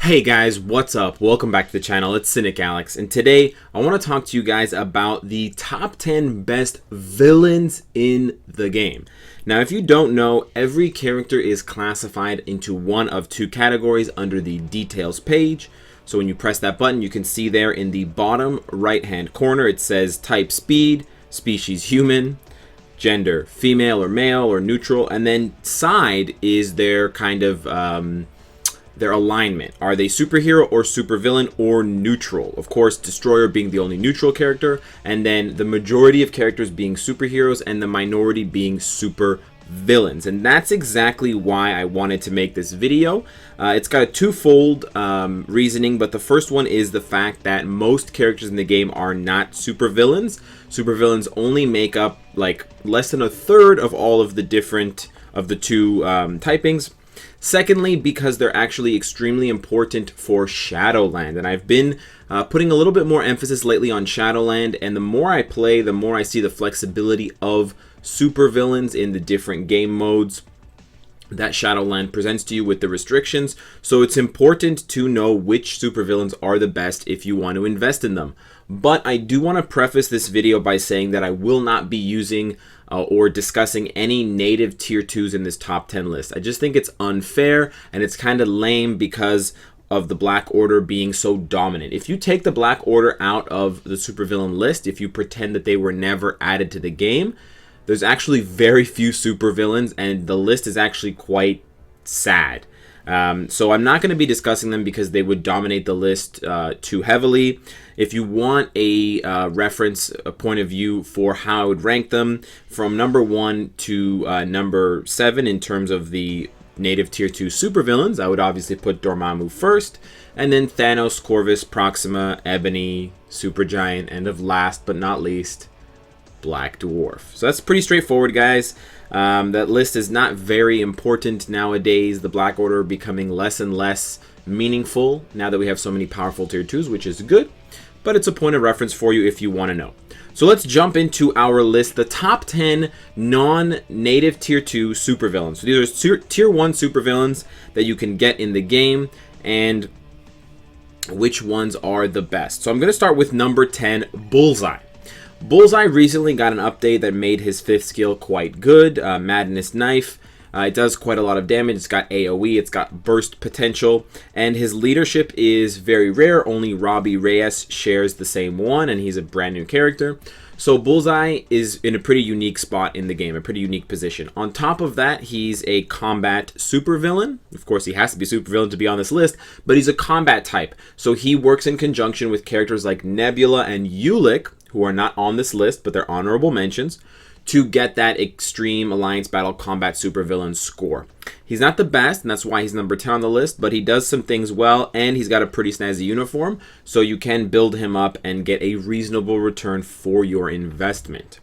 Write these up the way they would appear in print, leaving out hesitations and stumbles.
Hey guys, what's up? Welcome back to the channel. It's Cynicalex, and today I want to talk to you guys about the top 10 best villains in the game. Now, if you don't know, every character is classified into one of two categories under the details page. So when you press that button, you can see there in the bottom right hand corner, it says type speed, species human, gender female or male or neutral, and then side is their kind of their alignment. Are they superhero or supervillain or neutral? Of course, Destroyer being the only neutral character, and then the majority of characters being superheroes and the minority being supervillains. And that's exactly why I wanted to make this video. It's got a twofold reasoning, but the first one is the fact that most characters in the game are not supervillains. Supervillains only make up like less than a third of all of the different of the two typings. Secondly, because they're actually extremely important for Shadowland, and I've been putting a little bit more emphasis lately on Shadowland, and the more I play, the more I see the flexibility of supervillains in the different game modes that Shadowland presents to you with the restrictions. So it's important to know which supervillains are the best if you want to invest in them. But I do want to preface this video by saying that I will not be using or discussing any native tier 2s in this top 10 list. I just think it's unfair and it's kind of lame because of the Black Order being so dominant. If you take the Black Order out of the supervillain list, if you pretend that they were never added to the game, there's actually very few supervillains, and the list is actually quite sad. So I'm not going to be discussing them because they would dominate the list too heavily. If you want a reference, a point of view for how I would rank them from number 1 to number 7 in terms of the native tier 2 supervillains, I would obviously put Dormammu first, and then Thanos, Corvus, Proxima, Ebony, Supergiant, and of last but not least, Black Dwarf. So that's pretty straightforward, guys. That list is not very important nowadays. The Black Order becoming less and less meaningful now that we have so many powerful tier 2s, which is good, but it's a point of reference for you if you want to know. So let's jump into our list, the top 10 non-native tier 2 supervillains. So these are tier 1 supervillains that you can get in the game, and which ones are the best. So I'm going to start with number 10, Bullseye. Bullseye recently got an update that made his 5th skill quite good, Madness Knife. It does quite a lot of damage. It's got AoE, it's got burst potential, and his leadership is very rare. Only Robbie Reyes shares the same one, and he's a brand new character. So Bullseye is in a pretty unique spot in the game, a pretty unique position. On top of that, he's a combat supervillain. Of course, he has to be supervillain to be on this list, but he's a combat type. So he works in conjunction with characters like Nebula and Ulick, who are not on this list, but they're honorable mentions, to get that Extreme Alliance Battle Combat Supervillain score. He's not the best, and that's why he's number 10 on the list, but he does some things well, and he's got a pretty snazzy uniform, so you can build him up and get a reasonable return for your investment.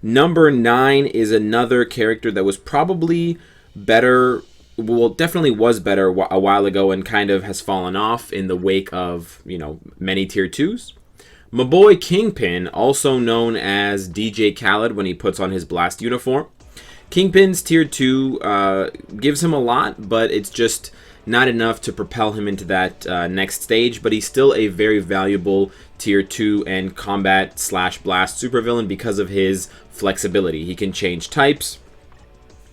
Number 9 is another character that was probably better, well, definitely was better a while ago and kind of has fallen off in the wake of, you know, many tier 2s. My boy Kingpin, also known as DJ Khaled when he puts on his Blast uniform. Kingpin's tier 2 gives him a lot, but it's just not enough to propel him into that next stage, but he's still a very valuable tier 2 and combat / blast supervillain because of his flexibility. He can change types.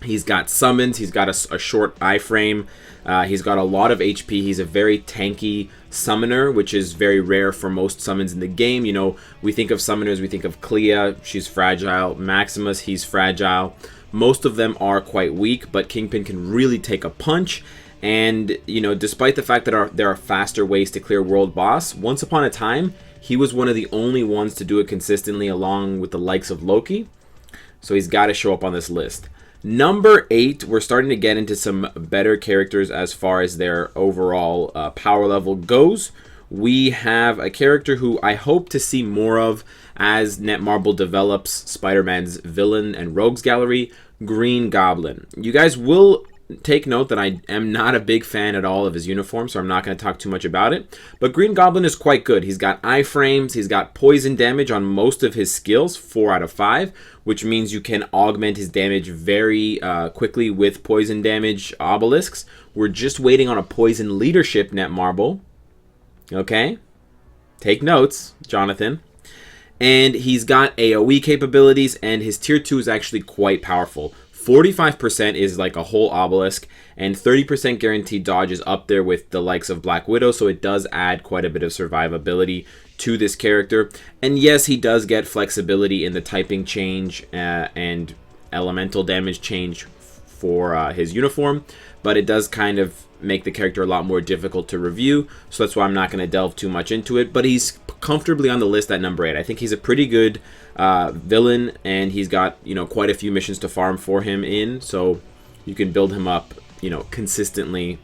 He's got summons, he's got a short iframe, he's got a lot of HP, he's a very tanky summoner, which is very rare for most summons in the game. You know, we think of summoners, we think of Clea, she's fragile, Maximus, he's fragile. Most of them are quite weak, but Kingpin can really take a punch, and, you know, despite the fact that there are faster ways to clear World Boss, once upon a time, he was one of the only ones to do it consistently along with the likes of Loki, so he's got to show up on this list. Number 8, we're starting to get into some better characters as far as their overall power level goes. We have a character who I hope to see more of as Netmarble develops Spider-Man's villain and rogues gallery, Green Goblin. You guys will take note that I am not a big fan at all of his uniform, so I'm not going to talk too much about it. But Green Goblin is quite good. He's got iframes, he's got poison damage on most of his skills, 4 out of 5, which means you can augment his damage very quickly with poison damage obelisks. We're just waiting on a poison leadership net marble. Okay? Take notes, Jonathan. And he's got AoE capabilities, and his tier 2 is actually quite powerful. 45% is like a whole obelisk, and 30% guaranteed dodge is up there with the likes of Black Widow, so it does add quite a bit of survivability to this character. And yes, he does get flexibility in the typing change and elemental damage change for his uniform, but it does kind of make the character a lot more difficult to review, so that's why I'm not going to delve too much into it. But he's comfortably on the list at number 8. I think he's a pretty good villain, and he's got, you know, quite a few missions to farm for him in, so you can build him up, you know, consistently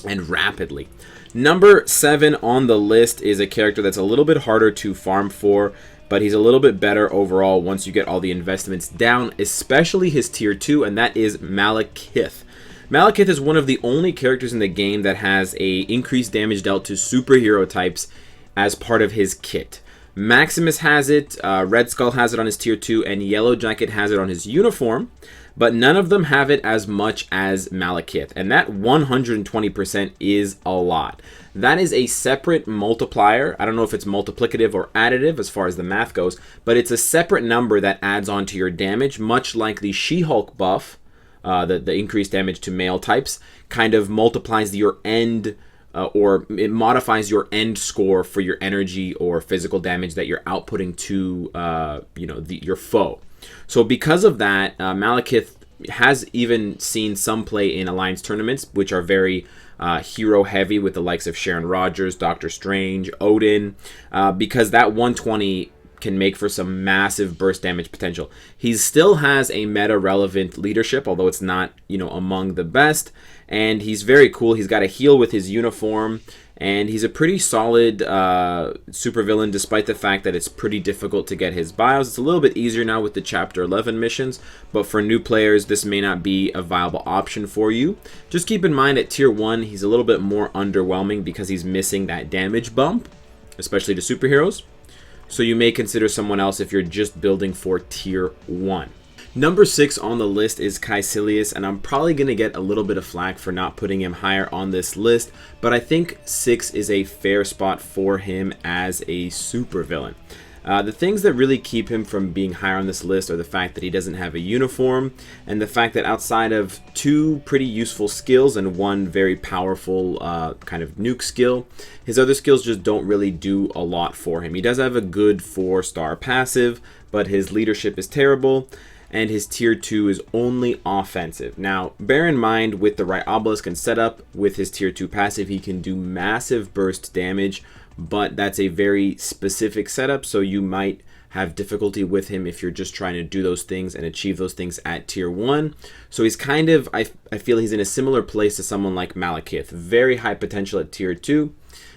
and rapidly. Number 7 on the list is a character that's a little bit harder to farm for, but he's a little bit better overall once you get all the investments down, especially his tier 2, and that is Malekith. Malekith is one of the only characters in the game that has a increased damage dealt to superhero types as part of his kit. Maximus has it, Red Skull has it on his tier 2, and Yellow Jacket has it on his uniform, but none of them have it as much as Malekith, and that 120% is a lot. That is a separate multiplier. I don't know if it's multiplicative or additive as far as the math goes, but it's a separate number that adds on to your damage, much like the She-Hulk buff. The increased damage to male types kind of multiplies your end, or it modifies your end score for your energy or physical damage that you're outputting to you know, your foe. So because of that, Malekith has even seen some play in Alliance tournaments, which are very hero heavy with the likes of Sharon Rogers, Doctor Strange, Odin, because that 120 can make for some massive burst damage potential. He still has a meta relevant leadership, although it's not, you know, among the best, and he's very cool. He's got a heal with his uniform, and he's a pretty solid supervillain, despite the fact that it's pretty difficult to get his bios. It's a little bit easier now with the Chapter 11 missions, but for new players, this may not be a viable option for you. Just keep in mind at tier 1, he's a little bit more underwhelming because he's missing that damage bump, especially to superheroes. So you may consider someone else if you're just building for tier 1. Number 6 on the list is Silius, and I'm probably going to get a little bit of flack for not putting him higher on this list, but I think 6 is a fair spot for him as a supervillain. The things that really keep him from being higher on this list are the fact that he doesn't have a uniform, and the fact that outside of 2 pretty useful skills and 1 very powerful kind of nuke skill, his other skills just don't really do a lot for him. He does have a good 4-star passive, but his leadership is terrible, and his tier 2 is only offensive. Now, bear in mind, with the right obelisk and setup, with his tier 2 passive, he can do massive burst damage, but that's a very specific setup, so you might have difficulty with him if you're just trying to do those things and achieve those things at tier 1. So he's kind of, I feel he's in a similar place to someone like Malekith. Very high potential at tier 2,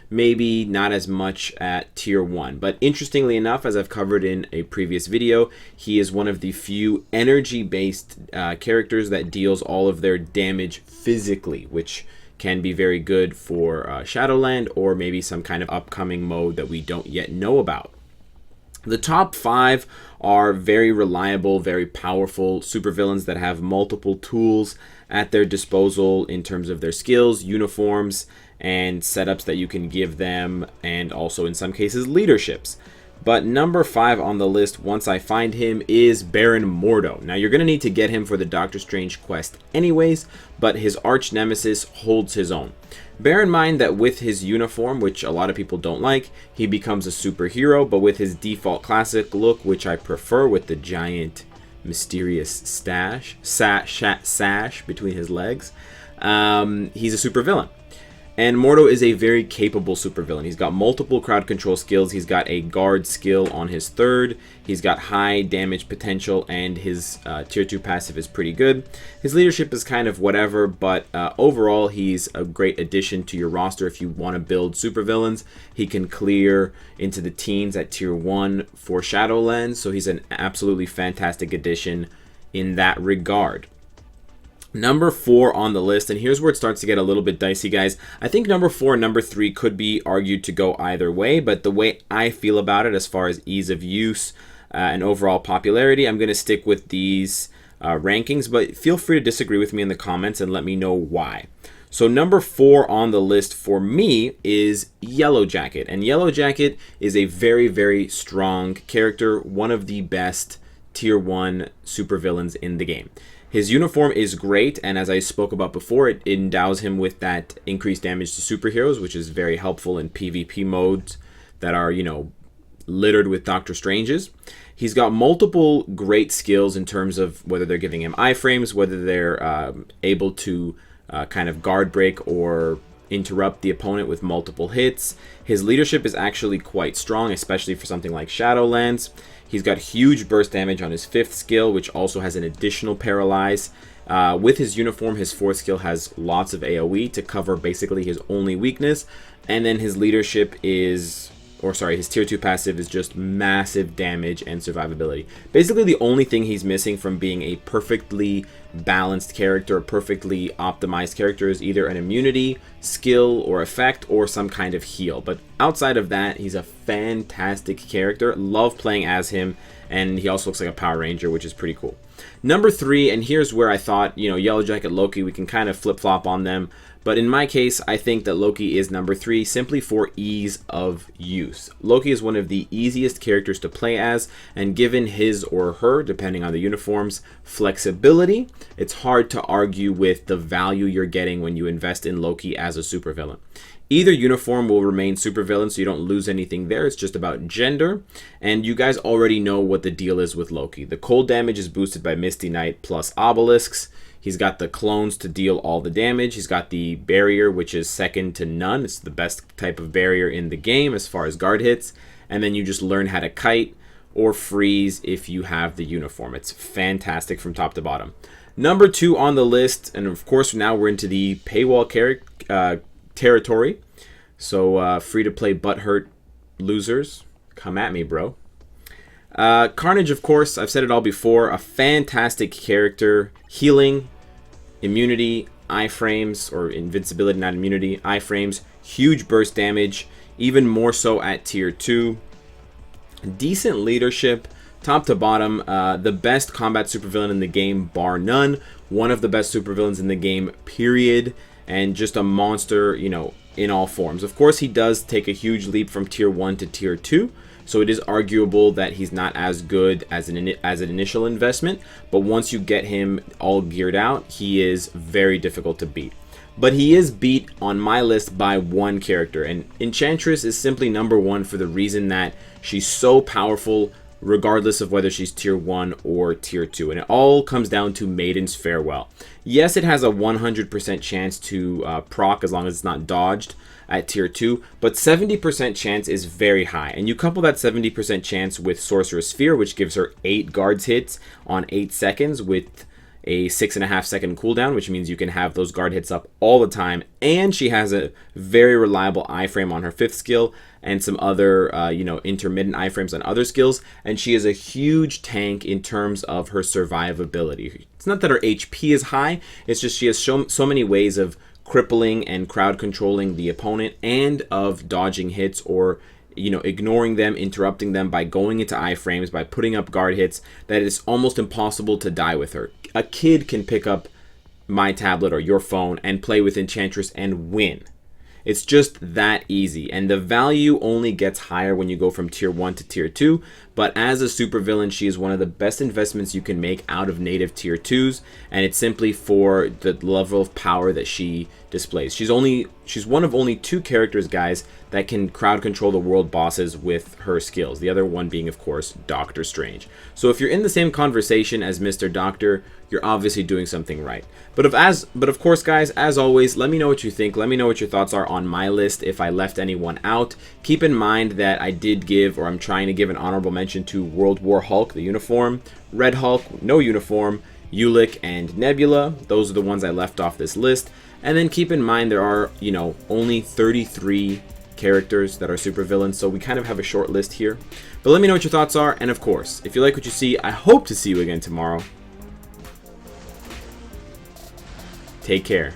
maybe not as much at tier 1. But interestingly enough, as I've covered in a previous video, he is one of the few energy-based characters that deals all of their damage physically, which can be very good for Shadowland or maybe some kind of upcoming mode that we don't yet know about. The top 5 are very reliable, very powerful supervillains that have multiple tools at their disposal in terms of their skills, uniforms, and setups that you can give them, and also in some cases leaderships. But number 5 on the list, once I find him, is Baron Mordo. Now, you're going to need to get him for the Doctor Strange quest anyways, but his arch nemesis holds his own. Bear in mind that with his uniform, which a lot of people don't like, he becomes a superhero, but with his default classic look, which I prefer with the giant mysterious sash between his legs, he's a supervillain. And Mordo is a very capable supervillain. He's got multiple crowd control skills. He's got a guard skill on his 3rd. He's got high damage potential, and his tier 2 passive is pretty good. His leadership is kind of whatever, but overall he's a great addition to your roster if you want to build supervillains. He can clear into the teens at tier 1 for Shadowlands, so he's an absolutely fantastic addition in that regard. Number 4 on the list, and here's where it starts to get a little bit dicey, guys. I think number 4 and number 3 could be argued to go either way, but the way I feel about it as far as ease of use and overall popularity, I'm going to stick with these rankings, but feel free to disagree with me in the comments and let me know why. So number 4 on the list for me is Yellow Jacket, and Yellow Jacket is a very, very strong character, one of the best tier 1 supervillains in the game. His uniform is great, and as I spoke about before, it endows him with that increased damage to superheroes, which is very helpful in PvP modes that are, you know, littered with Doctor Stranges. He's got multiple great skills in terms of whether they're giving him iframes, whether they're able to kind of guard break or interrupt the opponent with multiple hits. His leadership is actually quite strong, especially for something like Shadowlands. He's got huge burst damage on his 5th skill, which also has an additional paralyze. With his uniform, his 4th skill has lots of AoE to cover basically his only weakness. And then his leadership is, or sorry, his tier 2 passive is just massive damage and survivability. Basically, the only thing he's missing from being a perfectly balanced character, a perfectly optimized character, is either an immunity, skill, or effect, or some kind of heal. But outside of that, he's a fantastic character. Love playing as him, and he also looks like a Power Ranger, which is pretty cool. Number 3, and here's where I thought, you know, Yellow Jacket, Loki, we can kind of flip-flop on them. But in my case, I think that Loki is number 3 simply for ease of use. Loki is one of the easiest characters to play as, and given his or her, depending on the uniform's flexibility, it's hard to argue with the value you're getting when you invest in Loki as a supervillain. Either uniform will remain supervillain, so you don't lose anything there. It's just about gender. And you guys already know what the deal is with Loki. The cold damage is boosted by Misty Knight plus obelisks. He's got the clones to deal all the damage. He's got the barrier, which is second to none. It's the best type of barrier in the game as far as guard hits. And then you just learn how to kite or freeze if you have the uniform. It's fantastic from top to bottom. Number 2 on the list, and of course now we're into the paywall territory. So free-to-play butthurt losers, come at me, bro. Carnage, of course, I've said it all before, a fantastic character. Healing, immunity, iframes, or invincibility, not immunity, iframes, huge burst damage, even more so at tier 2. Decent leadership, top to bottom, the best combat supervillain in the game, bar none. One of the best supervillains in the game, period. And just a monster, you know, in all forms. Of course, he does take a huge leap from tier 1 to tier 2. So it is arguable that he's not as good as an initial investment, but once you get him all geared out, he is very difficult to beat. But he is beat on my list by one character, and Enchantress is simply number 1 for the reason that she's so powerful regardless of whether she's tier 1 or tier 2, and it all comes down to Maiden's Farewell. Yes, it has a 100% chance to proc as long as it's not dodged at tier 2, but 70% chance is very high, and you couple that 70% chance with Sorcerer's Sphere, which gives her 8 guards hits on 8 seconds with a 6.5 second cooldown, which means you can have those guard hits up all the time, and she has a very reliable iframe on her 5th skill and some other intermittent iframes on other skills, and she is a huge tank in terms of her survivability. It's not that her HP is high, it's just she has so many ways of crippling and crowd controlling the opponent and of dodging hits or ignoring them, interrupting them by going into iframes, by putting up guard hits, that it's almost impossible to die with her. A kid can pick up my tablet or your phone and play with Enchantress and win. It's just that easy, and the value only gets higher when you go from tier 1 to tier 2, but as a supervillain, she is one of the best investments you can make out of native tier 2s, and it's simply for the level of power that she displays. She's one of only 2 characters, guys, that can crowd control the world bosses with her skills, the other one being, of course, Doctor Strange. So if you're in the same conversation as Mr. Doctor, you're obviously doing something right. But of course, guys, as always, let me know what you think. Let me know what your thoughts are on my list if I left anyone out. Keep in mind that I did give, or I'm trying to give, an honorable mention to World War Hulk, the uniform, Red Hulk, no uniform, Ulick, and Nebula. Those are the ones I left off this list. And then keep in mind there are, only 33 characters that are supervillains, so we kind of have a short list here. But let me know what your thoughts are, and of course, if you like what you see, I hope to see you again tomorrow. Take care.